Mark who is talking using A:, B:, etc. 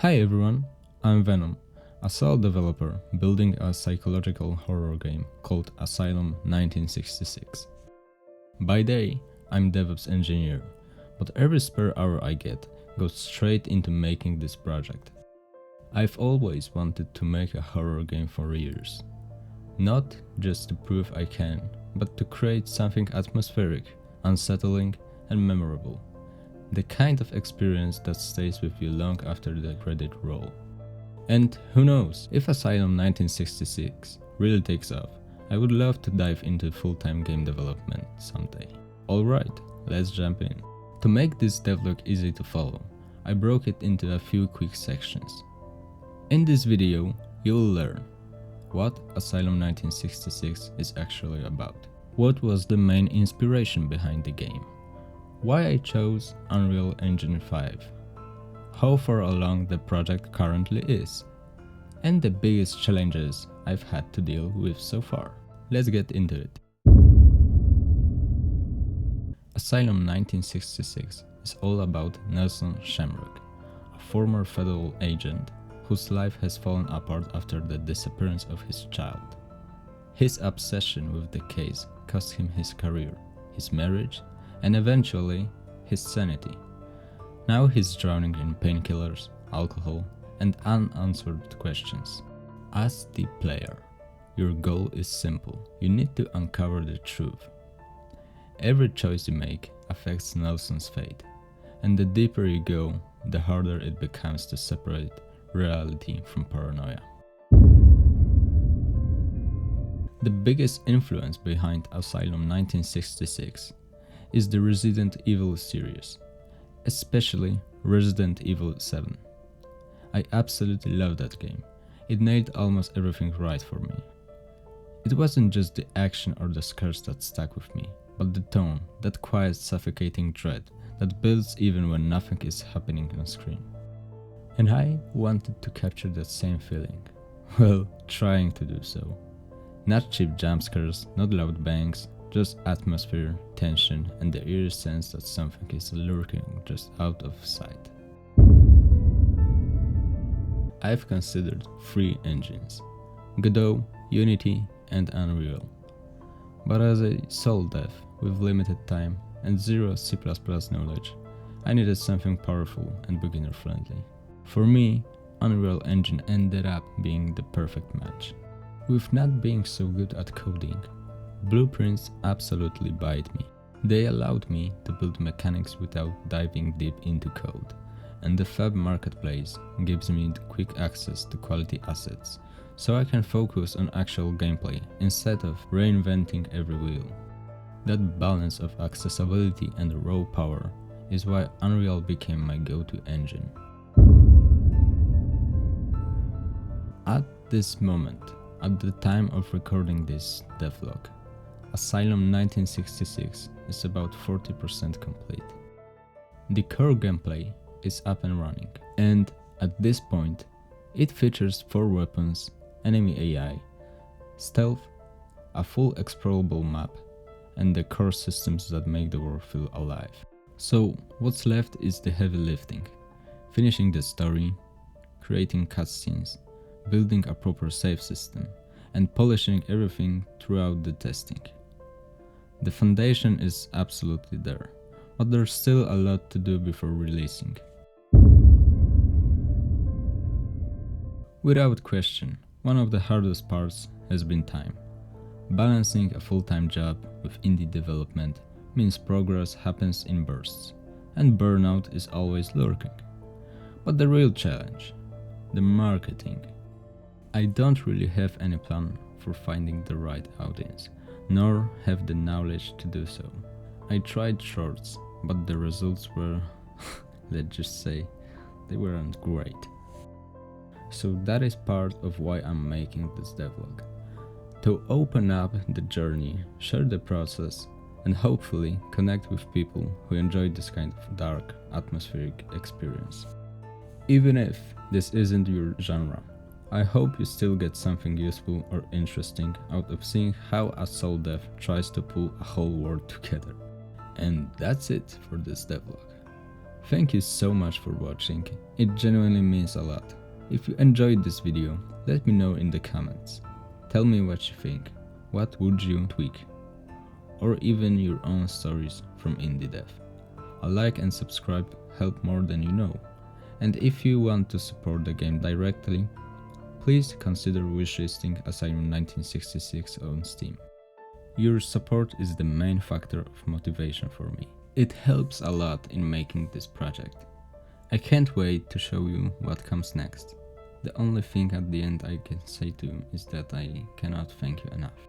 A: Hi everyone, I'm Venom, a solo developer building a psychological horror game called Asylum 1966. By day, I'm DevOps engineer, but every spare hour I get goes straight into making this project. I've always wanted to make a horror game for years. Not just to prove I can, but to create something atmospheric, unsettling, and memorable. The kind of experience that stays with you long after the credit roll. And who knows, if Asylum 1966 really takes off, I would love to dive into full-time game development someday. Alright, let's jump in. To make this devlog easy to follow, I broke it into a few quick sections. In this video, you'll learn what Asylum 1966 is actually about, what was the main inspiration behind the game, why I chose Unreal Engine 5, how far along the project currently is, and the biggest challenges I've had to deal with so far. Let's get into it. Asylum 1966 is all about Nelson Shamrock, a former federal agent whose life has fallen apart after the disappearance of his child. His obsession with the case cost him his career, his marriage, and eventually his sanity. Now he's drowning in painkillers, alcohol, and unanswered questions. As the player, your goal is simple. You need to uncover the truth. Every choice you make affects Nelson's fate, and the deeper you go, the harder it becomes to separate reality from paranoia. The biggest influence behind Asylum 1966 is the Resident Evil series, especially Resident Evil 7. I absolutely love that game. It nailed almost everything right for me. It wasn't just the action or the scares that stuck with me, but the tone, that quiet, suffocating dread that builds even when nothing is happening on screen. And I wanted to capture that same feeling. Well, trying to do so. Not cheap jump scares, not loud bangs, just atmosphere, tension, and the eerie sense that something is lurking just out of sight. I've considered 3 engines: Godot, Unity, and Unreal. But as a sole dev with limited time and zero C++ knowledge, I needed something powerful and beginner-friendly. For me, Unreal Engine ended up being the perfect match. With not being so good at coding, blueprints absolutely bite me. They allowed me to build mechanics without diving deep into code, and the Fab Marketplace gives me the quick access to quality assets, so I can focus on actual gameplay instead of reinventing every wheel. That balance of accessibility and raw power is why Unreal became my go-to engine. At this moment, at the time of recording this devlog, Asylum 1966 is about 40% complete. The core gameplay is up and running, and at this point, it features 4 weapons, enemy AI, stealth, a full explorable map, and the core systems that make the world feel alive. So what's left is the heavy lifting: finishing the story, creating cutscenes, building a proper save system, and polishing everything throughout the testing. The foundation is absolutely there, but there's still a lot to do before releasing. Without question, one of the hardest parts has been time. Balancing a full-time job with indie development means progress happens in bursts, and burnout is always lurking. But the real challenge, the marketing. I don't really have any plan for finding the right audience, nor have the knowledge to do so. I tried shorts, but the results were, let's just say, they weren't great. So that is part of why I'm making this devlog. To open up the journey, share the process, and hopefully connect with people who enjoy this kind of dark, atmospheric experience. Even if this isn't your genre, I hope you still get something useful or interesting out of seeing how a sole dev tries to pull a whole world together. And that's it for this devlog. Thank you so much for watching, it genuinely means a lot. If you enjoyed this video, let me know in the comments. Tell me what you think, what would you tweak, or even your own stories from indiedev. A like and subscribe help more than you know, and if you want to support the game directly, please consider wishlisting Asylum 1966 on Steam. Your support is the main factor of motivation for me. It helps a lot in making this project. I can't wait to show you what comes next. The only thing at the end I can say to you is that I cannot thank you enough.